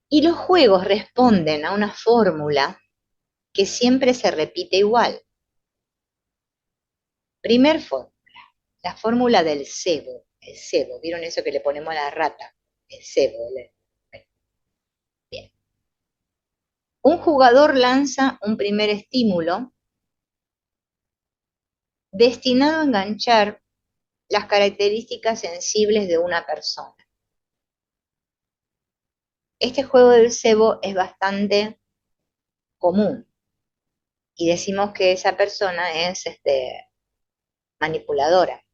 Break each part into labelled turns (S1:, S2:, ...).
S1: Y los juegos responden a una fórmula que siempre se repite igual. Primer fórmula, la fórmula del cebo. El cebo, ¿vieron eso que le ponemos a la rata? El cebo. Bien. Un jugador lanza un primer estímulo destinado a enganchar las características sensibles de una persona. Este juego del cebo es bastante común y decimos que esa persona es manipuladora,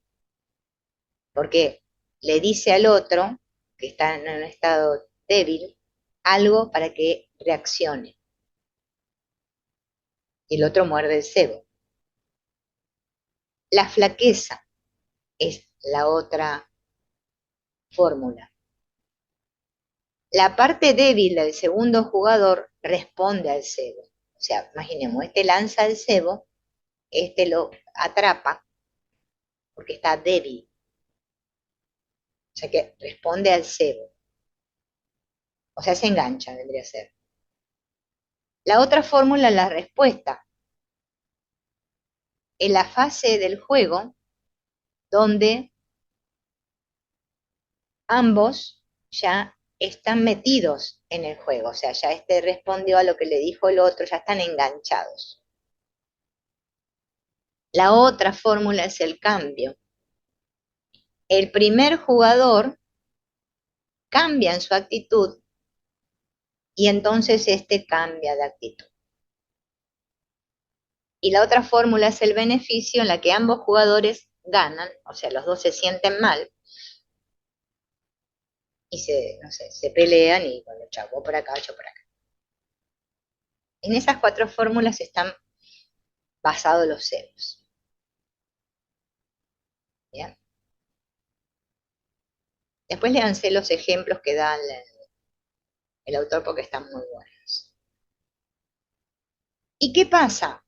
S1: porque le dice al otro, que está en un estado débil, algo para que reaccione. Y el otro muerde el cebo. La flaqueza es la otra fórmula. La parte débil del segundo jugador responde al cebo. O sea, imaginemos, este lanza el cebo, este lo atrapa porque está débil. O sea que responde al cebo. O sea, se engancha, vendría a ser. La otra fórmula es la respuesta. En la fase del juego donde ambos ya están metidos en el juego. O sea, ya este respondió a lo que le dijo el otro, ya están enganchados. La otra fórmula es el cambio. El primer jugador cambia en su actitud y entonces este cambia de actitud. Y la otra fórmula es el beneficio en la que ambos jugadores ganan, o sea, los dos se sienten mal y no sé, se pelean y bueno, chao, vos por acá, yo por acá. En esas cuatro fórmulas están basados los celos. ¿Bien? Después léanse los ejemplos que da el autor porque están muy buenos. ¿Y qué pasa?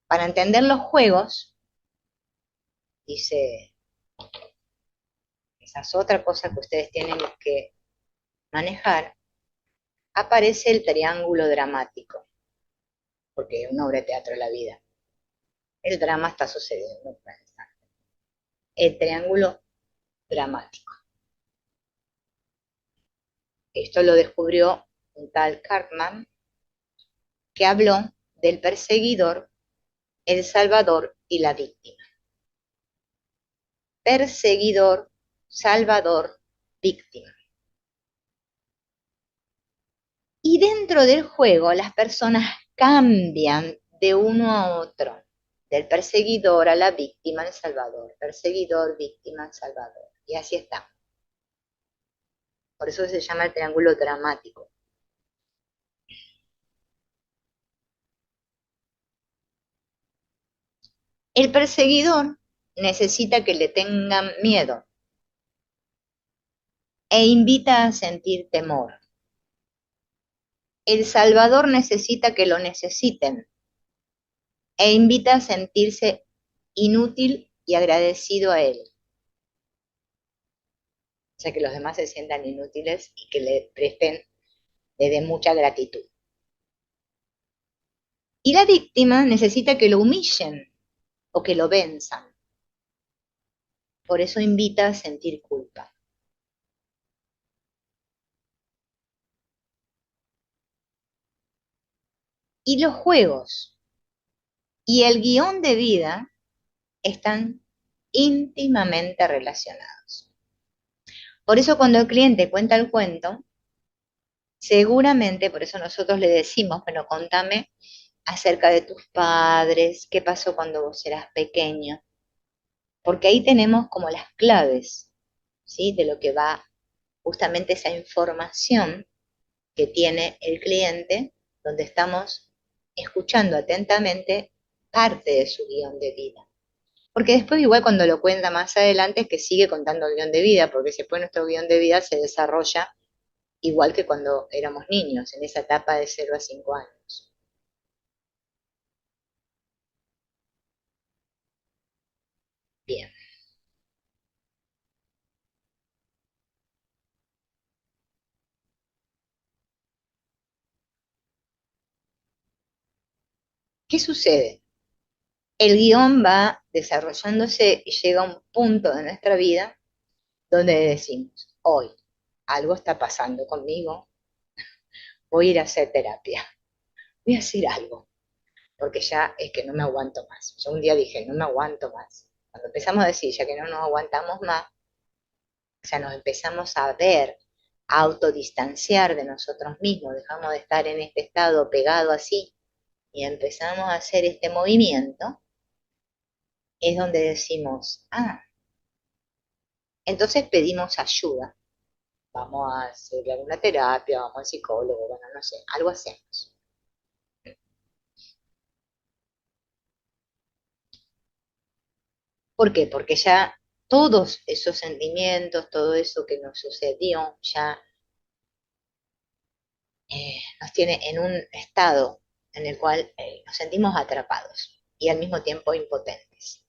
S1: Para entender los juegos, dice, esa es otra cosa que ustedes tienen que manejar, aparece el triángulo dramático, porque es una obra de teatro de la vida. El drama está sucediendo. El triángulo dramático. Esto lo descubrió un tal Cartman, que habló del perseguidor, el salvador y la víctima. Perseguidor, salvador, víctima. Y dentro del juego las personas cambian de uno a otro, del perseguidor a la víctima al salvador, perseguidor, víctima, salvador. Y así está. Por eso se llama el triángulo dramático. El perseguidor necesita que le tengan miedo e invita a sentir temor. El salvador necesita que lo necesiten e invita a sentirse inútil y agradecido a él. O sea, que los demás se sientan inútiles y que le den mucha gratitud. Y la víctima necesita que lo humillen o que lo venzan. Por eso invita a sentir culpa. Y los juegos y el guión de vida están íntimamente relacionados. Por eso cuando el cliente cuenta el cuento, seguramente, por eso nosotros le decimos, bueno, contame acerca de tus padres, qué pasó cuando vos eras pequeño, porque ahí tenemos como las claves, ¿sí? De lo que va justamente esa información que tiene el cliente, donde estamos escuchando atentamente parte de su guión de vida. Porque después igual cuando lo cuenta más adelante es que sigue contando el guión de vida, porque después nuestro guión de vida se desarrolla igual que cuando éramos niños, en esa etapa de 0 a 5 años. Bien. ¿Qué sucede? El guión va desarrollándose y llega a un punto de nuestra vida donde decimos, hoy algo está pasando conmigo, voy a ir a hacer terapia, voy a hacer algo, porque ya es que no me aguanto más. Yo un día dije, no me aguanto más. Cuando empezamos a decir, ya que no nos aguantamos más, o sea, nos empezamos a ver, a autodistanciar de nosotros mismos, dejamos de estar en este estado pegado así y empezamos a hacer este movimiento, es donde decimos, ah, entonces pedimos ayuda. Vamos a hacer alguna terapia, vamos al psicólogo, bueno, no sé, algo hacemos. ¿Por qué? Porque ya todos esos sentimientos, todo eso que nos sucedió, ya nos tiene en un estado en el cual nos sentimos atrapados y al mismo tiempo impotentes.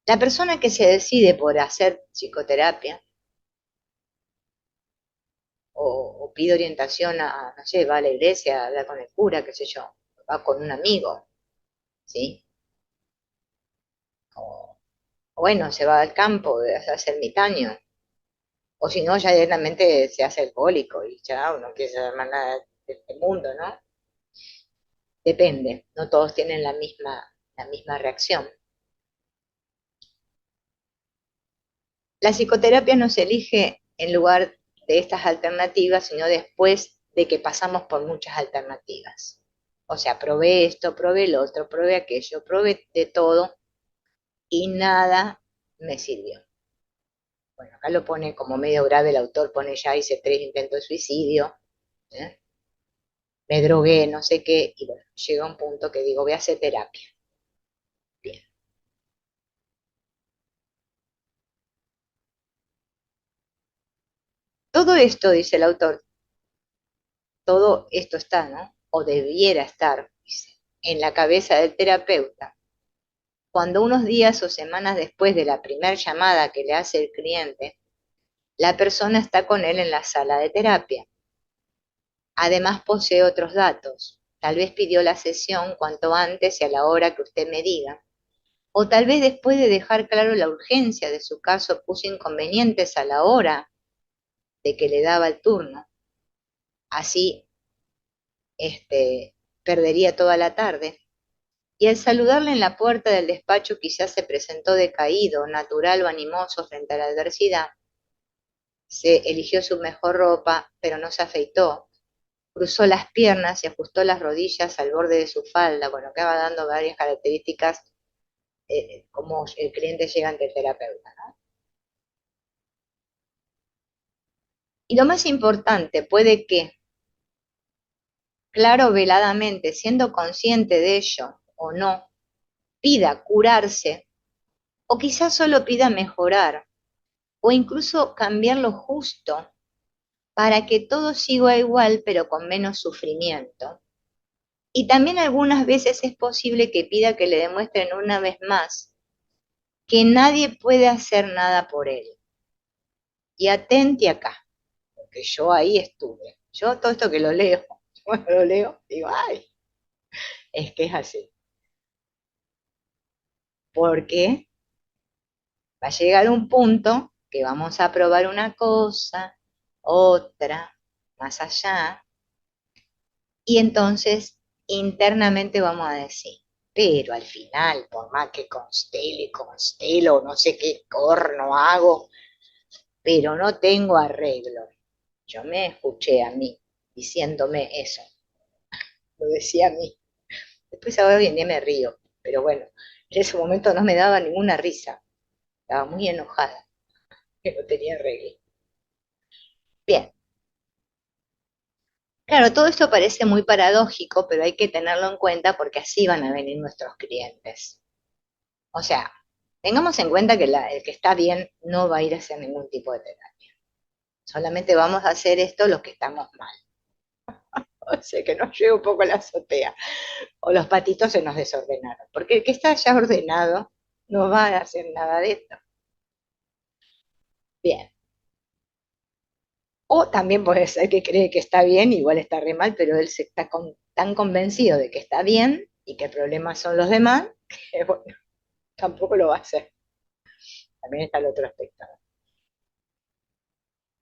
S1: La persona que se decide por hacer psicoterapia o pide orientación no sé, va a la iglesia, habla con el cura, qué sé yo, va con un amigo, ¿sí? O, o bueno, se va al campo a hacer ermitaño, o si no, ya directamente se hace alcohólico y ya uno quiere saber más nada de este mundo, ¿no? Depende, no todos tienen la misma reacción. La psicoterapia no se elige en lugar de estas alternativas, sino después de que pasamos por muchas alternativas. O sea, probé esto, probé el otro, probé aquello, probé de todo y nada me sirvió. Bueno, acá lo pone como medio grave el autor, pone ya hice 3 intentos de suicidio, ¿eh? Me drogué, no sé qué, y bueno, llega un punto que digo, voy a hacer terapia. Bien. Todo esto, dice el autor, todo esto está, ¿no? O debiera estar, dice, en la cabeza del terapeuta. Cuando unos días o semanas después de la primera llamada que le hace el cliente, la persona está con él en la sala de terapia. Además posee otros datos. Tal vez pidió la sesión cuanto antes y a la hora que usted me diga. O tal vez después de dejar claro la urgencia de su caso puso inconvenientes a la hora de que le daba el turno. Así, perdería toda la tarde. Y al saludarle en la puerta del despacho quizás se presentó decaído, natural o animoso frente a la adversidad. Se eligió su mejor ropa, pero no se afeitó. Cruzó las piernas y ajustó las rodillas al borde de su falda, bueno, que va dando varias características como el cliente llega ante el terapeuta, ¿no? Y lo más importante, puede que, claro, veladamente, siendo consciente de ello o no, pida curarse, o quizás solo pida mejorar, o incluso cambiar lo justo para que todo siga igual pero con menos sufrimiento. Y también algunas veces es posible que pida que le demuestren una vez más que nadie puede hacer nada por él. Y atente acá, porque yo ahí estuve. Yo todo esto que lo leo, cuando lo leo, digo, ay, es que es así. Porque va a llegar un punto que vamos a probar una cosa, otra, más allá, y entonces internamente vamos a decir, pero al final, por más que constele, constelo, no sé qué corno hago, pero no tengo arreglo. Yo me escuché a mí diciéndome eso, lo decía a mí. Después ahora hoy en día me río, pero bueno, en ese momento no me daba ninguna risa, estaba muy enojada, que no tenía arreglo. Bien, claro, todo esto parece muy paradójico, pero hay que tenerlo en cuenta porque así van a venir nuestros clientes. O sea, tengamos en cuenta que el que está bien no va a ir a hacer ningún tipo de terapia. Solamente vamos a hacer esto los que estamos mal. O sea, que nos lleve un poco a la azotea. O los patitos se nos desordenaron. Porque el que está ya ordenado no va a hacer nada de esto. Bien. O también puede ser que cree que está bien, igual está re mal, pero él se está tan convencido de que está bien y que el problema son los demás, que bueno, tampoco lo va a hacer. También está el otro aspecto.